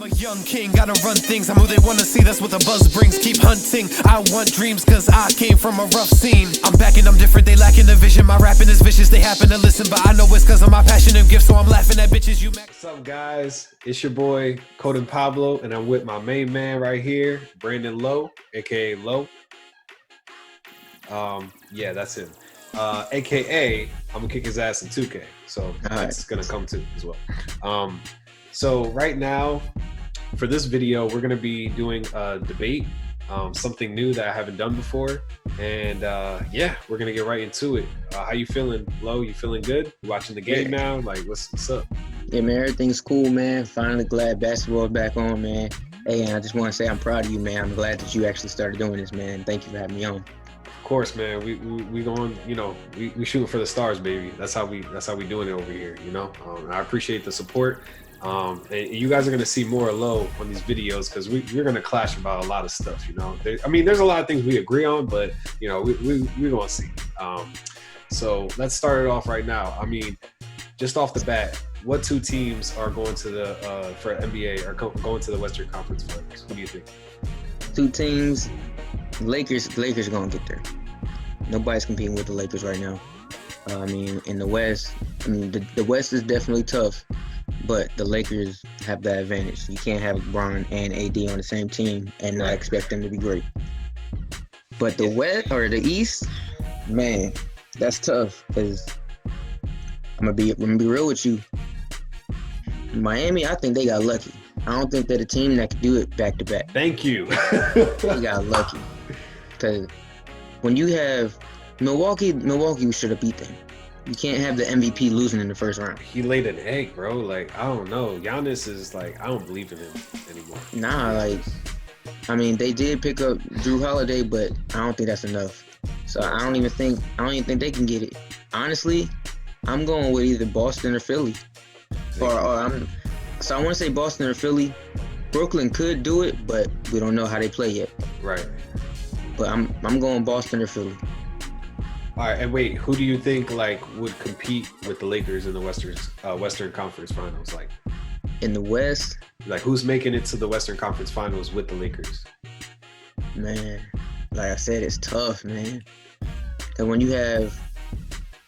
a young king, gotta run things. I'm who they wanna see, that's what the buzz brings. Keep hunting, I want dreams, cause I came from a rough scene. I'm back and I'm different, they lacking the vision. My rapping is vicious, they happen to listen, but I know it's cause of my passion and gift, so I'm laughing at bitches. What's up, guys? It's your boy, Coding Pablo, and I'm with my main man right here, Brandon Lowe, aka Lowe. Yeah, that's him. AKA, I'm gonna kick his ass in 2K, so that's gonna come too as well. So right now, for this video, we're gonna be doing a debate, something new that I haven't done before, and yeah, we're gonna get right into it. How you feeling, Lo? You feeling good? You watching the game now? Like, what's up? Yeah, man, everything's cool, man. Finally glad basketball's back on, man. Hey, and I just want to say I'm proud of you, man. I'm glad that you actually started doing this, man. Thank you for having me on. Of course, man. We going, you know, we shooting for the stars, baby. That's how we doing it over here, you know. I appreciate the support. And you guys are gonna see more Low on these videos because we're gonna clash about a lot of stuff, you know. There's a lot of things we agree on, but you know, we're gonna see. So let's start it off right now. I mean, just off the bat, what two teams are going to the for NBA are going to the Western Conference Finals? What do you think? Two teams. Lakers are gonna get there. Nobody's competing with the Lakers right now. In the West, the West is definitely tough, but the Lakers have that advantage. You can't have LeBron and AD on the same team and not expect them to be great. But the West or the East, man, that's tough because I'm gonna be real with you. Miami, I think they got lucky. I don't think they're the team that could do it back to back. Thank you. They got lucky. Because when you have Milwaukee should have beat them. You can't have the MVP losing in the first round. He laid an egg, bro. Like, I don't know. Giannis is like, I don't believe in him anymore. They did pick up Drew Holiday, but I don't think that's enough. So I don't even think they can get it. Honestly, I'm going with either Boston or Philly. So I want to say Boston or Philly. Brooklyn could do it, but we don't know how they play yet. Right. But I'm going Boston or Philly. All right, and wait, who do you think like would compete with the Lakers in the Western Conference Finals? Like in the West, like who's making it to the Western Conference Finals with the Lakers? Man, like I said, it's tough, man. Because when you have,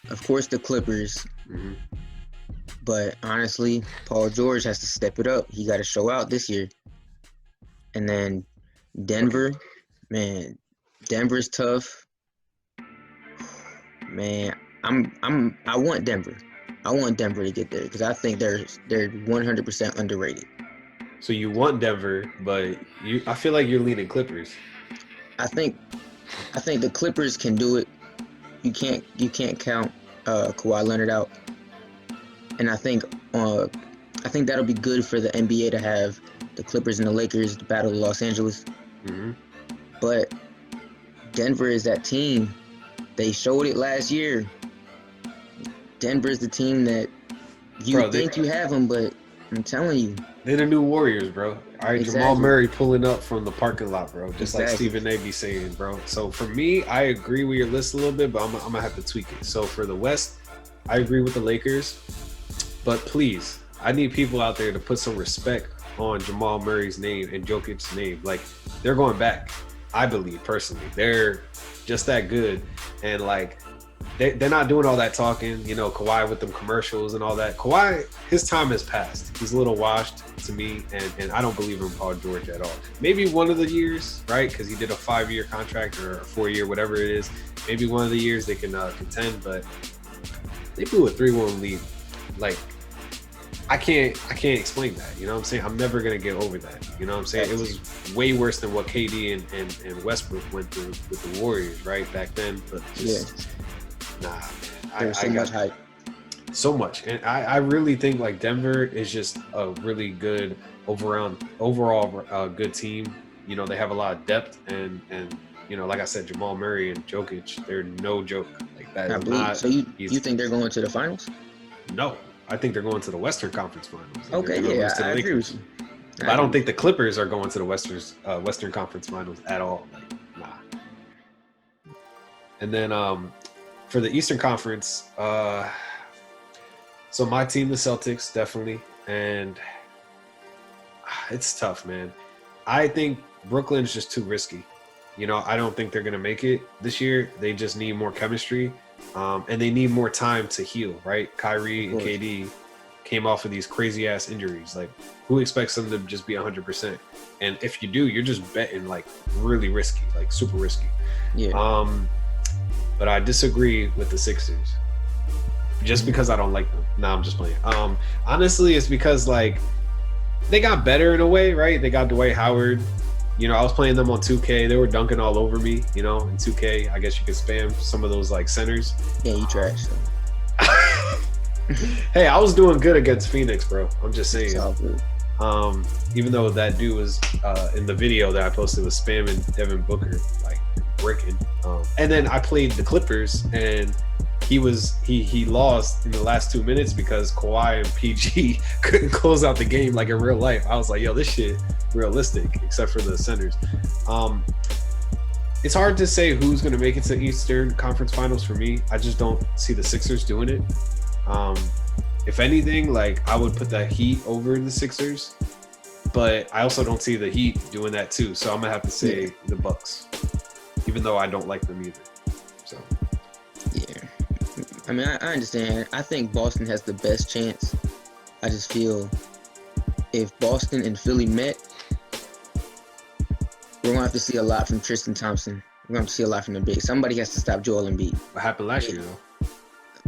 of course, the Clippers. Mm-hmm. But honestly, Paul George has to step it up. He got to show out this year. And then Denver, man, Denver's tough. Man, I want Denver. I want Denver to get there because I think they're 100% underrated. So you want Denver, but I feel like you're leaning Clippers. I think the Clippers can do it. You can't count Kawhi Leonard out. And I think that'll be good for the NBA to have the Clippers and the Lakers battle Los Angeles. Mm-hmm. But Denver is that team. They showed it last year. Denver's the team that you have them, but I'm telling you. They're the new Warriors, bro. All right, exactly. Jamal Murray pulling up from the parking lot, bro. Just like Stephen A. be saying, bro. So for me, I agree with your list a little bit, but I'm going to have to tweak it. So for the West, I agree with the Lakers. But please, I need people out there to put some respect on Jamal Murray's name and Jokic's name. Like, they're going back, I believe, personally. They're just that good. And, like, they're not doing all that talking, you know, Kawhi with them commercials and all that. Kawhi, his time has passed. He's a little washed to me, and I don't believe in Paul George at all. Maybe one of the years, right, because he did a 5-year contract or a 4-year, whatever it is. Maybe one of the years they can contend, but they blew a 3-1 lead. Like, I can't explain that. You know what I'm saying? I'm never going to get over that. You know what I'm saying? It was way worse than what KD and Westbrook went through with the Warriors, right, back then. But just, nah, man. There's so much hype. So much. And I really think, like, Denver is just a really good overall good team. You know, they have a lot of depth and you know, like I said, Jamal Murray and Jokic, they're no joke. Like, that is not so you think they're going to the finals? No. I think they're going to the Western Conference Finals. Okay, yeah, I agree with you. I don't think the Clippers are going to the Western Conference Finals at all. Like, nah. And then for the Eastern Conference, so my team, the Celtics, definitely. And it's tough, man. I think Brooklyn's just too risky. You know, I don't think they're going to make it this year. They just need more chemistry, and they need more time to heal, right? Kyrie and KD came off of these crazy-ass injuries. Like, who expects them to just be 100%? And if you do, you're just betting, like, really risky, like, super risky. Yeah. But I disagree with the Sixers. Just because I don't like them. No, I'm just playing. Honestly, it's because, like, they got better in a way, right? They got Dwight Howard. You know, I was playing them on 2K. They were dunking all over me, you know, in 2K. I guess you could spam some of those, like, centers. Yeah, you trash. So. Hey, I was doing good against Phoenix, bro. I'm just saying. It's all good. Even though that dude was in the video that I posted was spamming Devin Booker, like, bricking. And then I played the Clippers, and he lost in the last 2 minutes because Kawhi and PG couldn't close out the game like in real life. I was like, yo, this shit realistic, except for the centers. It's hard to say who's going to make it to Eastern Conference Finals for me. I just don't see the Sixers doing it. If anything, like, I would put the Heat over the Sixers, but I also don't see the Heat doing that too. So I'm gonna have to say the Bucks, even though I don't like them either. So yeah, I mean, I understand. I think Boston has the best chance. I just feel if Boston and Philly met, we're gonna have to see a lot from Tristan Thompson. We're gonna have to see a lot from the big. Somebody has to stop Joel Embiid. What happened last year though?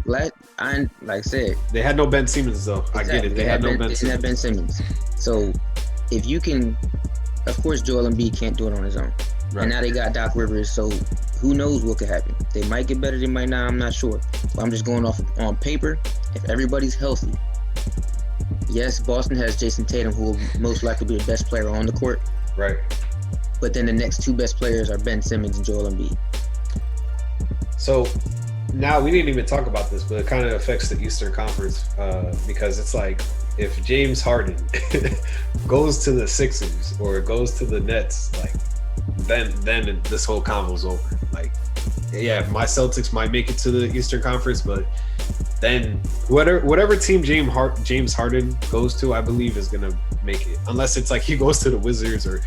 Like I said, they had no Ben Simmons though. Exactly. I get it. They had no Ben Simmons. They didn't have Ben Simmons. So if you can, of course, Joel Embiid can't do it on his own. Right. And now they got Doc Rivers, so who knows what could happen? They might get better, they might not. I'm not sure. But I'm just going off on paper. If everybody's healthy, yes, Boston has Jason Tatum, who will most likely be the best player on the court. Right. But then the next two best players are Ben Simmons and Joel Embiid. So now we didn't even talk about this, but it kind of affects the Eastern Conference because it's like if James Harden goes to the Sixers or goes to the Nets, like then this whole convo's over. Like, yeah, my Celtics might make it to the Eastern Conference, but then whatever team James Harden goes to, I believe is gonna make it. Unless it's like he goes to the Wizards or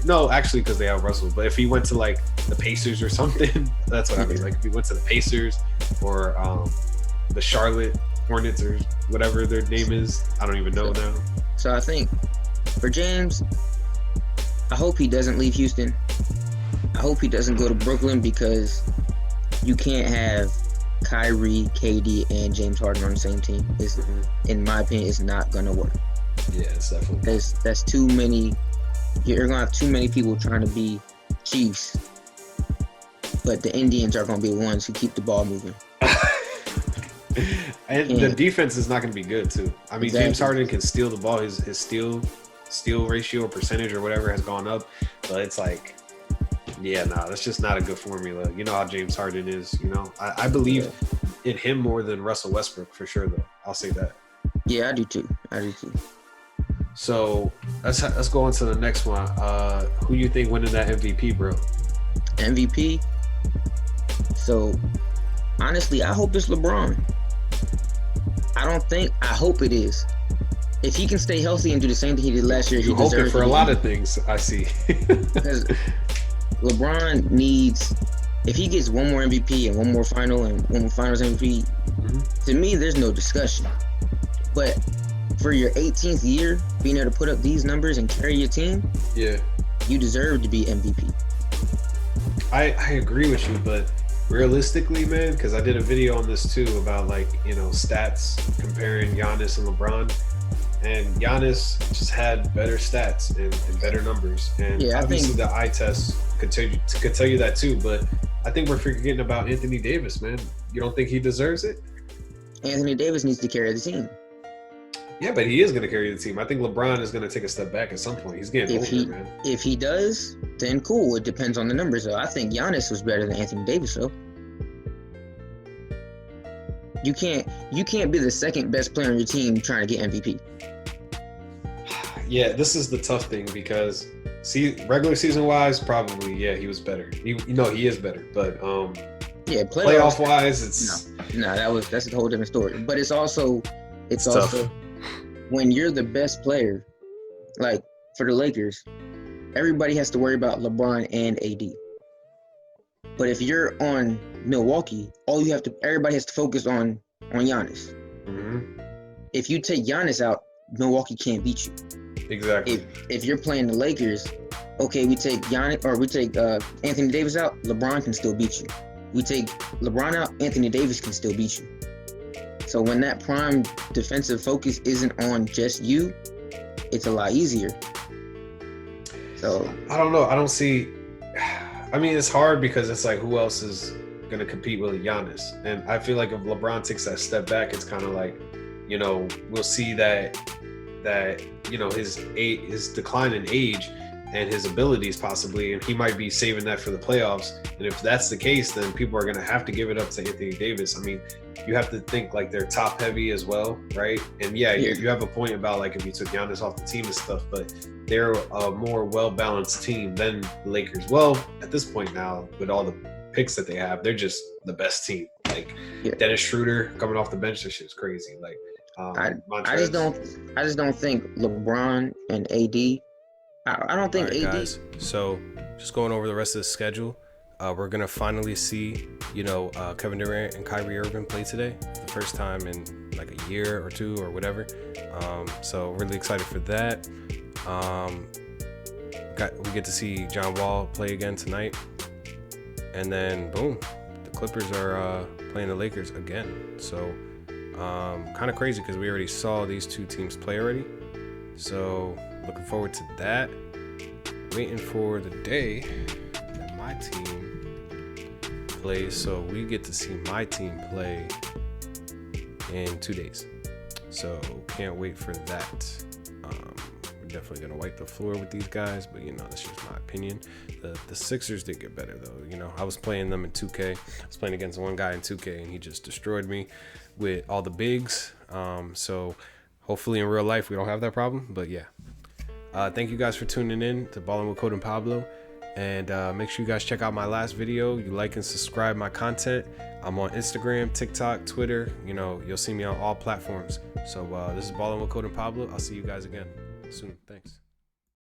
no, actually, because they have Russell. But if he went to like the Pacers or something, that's what I mean. Like if he went to the Pacers or the Charlotte Hornets or whatever their name is, I don't even know now. So I think for James, I hope he doesn't leave Houston. I hope he doesn't go to Brooklyn because you can't have Kyrie, KD, and James Harden on the same team. In my opinion, it's not gonna work. Yeah, it's definitely. That's too many. You're gonna have too many people trying to be Chiefs, but the Indians are gonna be the ones who keep the ball moving. And the defense is not gonna be good too. I mean, exactly. James Harden can steal the ball. His steal ratio or percentage or whatever has gone up, but it's like, yeah, that's just not a good formula. You know how James Harden is. You know, I believe in him more than Russell Westbrook for sure, though. I'll say that. Yeah, I do too. So let's go on to the next one. Who you think winning that MVP, bro? MVP? So honestly, I hope it's LeBron. I hope it is. If he can stay healthy and do the same thing he did last year, you hope it for a lot of things, I see. Because LeBron needs, if he gets one more MVP and one more final and one more finals MVP, to me, there's no discussion. But for your 18th year, being able to put up these numbers and carry your team, you deserve to be MVP. I agree with you, but realistically, man, because I did a video on this too about like, you know, stats comparing Giannis and LeBron. And Giannis just had better stats and better numbers. And obviously the eye test could tell you that too. But I think we're forgetting about Anthony Davis, man. You don't think he deserves it? Anthony Davis needs to carry the team. Yeah, but he is going to carry the team. I think LeBron is going to take a step back at some point. He's getting older, man. If he does, then cool. It depends on the numbers, though. I think Giannis was better than Anthony Davis, though. You can't be the second best player on your team trying to get MVP. Yeah, this is the tough thing because regular season wise, probably he was better. He is better, but playoff wise, it's that's a whole different story. But it's also tough. When you're the best player, like for the Lakers, everybody has to worry about LeBron and AD. But if you're on Milwaukee, everybody has to focus on Giannis. Mm-hmm. If you take Giannis out, Milwaukee can't beat you. Exactly. If you're playing the Lakers, okay, we take Giannis or we take Anthony Davis out, LeBron can still beat you. We take LeBron out, Anthony Davis can still beat you. So when that prime defensive focus isn't on just you, it's a lot easier. So I don't know. I don't see. I mean, it's hard because it's like, who else is going to compete with Giannis? And I feel like if LeBron takes that step back, it's kind of like, you know, we'll see that you know, his decline in age and his abilities possibly, and he might be saving that for the playoffs. And if that's the case, then people are going to have to give it up to Anthony Davis. I mean, you have to think like they're top heavy as well, right? And yeah. You have a point about like if you took Giannis off the team and stuff, but they're a more well-balanced team than the Lakers. Well, at this point now, with all the picks that they have, they're just the best team. Like Dennis Schroeder coming off the bench, this shit's crazy. Like I just don't think LeBron and AD. I don't think AD. Guys, so just going over the rest of the schedule, we're gonna finally see, you know, Kevin Durant and Kyrie Irving play today for the first time in like a year or two or whatever. So really excited for that. We get to see John Wall play again tonight, and then boom, the Clippers are playing the Lakers again. So kind of crazy because we already saw these two teams play already. So looking forward to that. Waiting for the day that my team plays, so we get to see my team play in 2 days. So can't wait for that. We're definitely gonna wipe the floor with these guys, but you know, that's just my opinion. The Sixers did get better though. You know, I was playing them in 2K. I was playing against one guy in 2K, and he just destroyed me with all the bigs. So hopefully in real life we don't have that problem. But yeah. Thank you guys for tuning in to Ballin' with Coding Pablo, and make sure you guys check out my last video. You like and subscribe my content. I'm on Instagram, TikTok, Twitter. You know, you'll see me on all platforms. So this is Ballin' with Coding Pablo. I'll see you guys again soon. Thanks.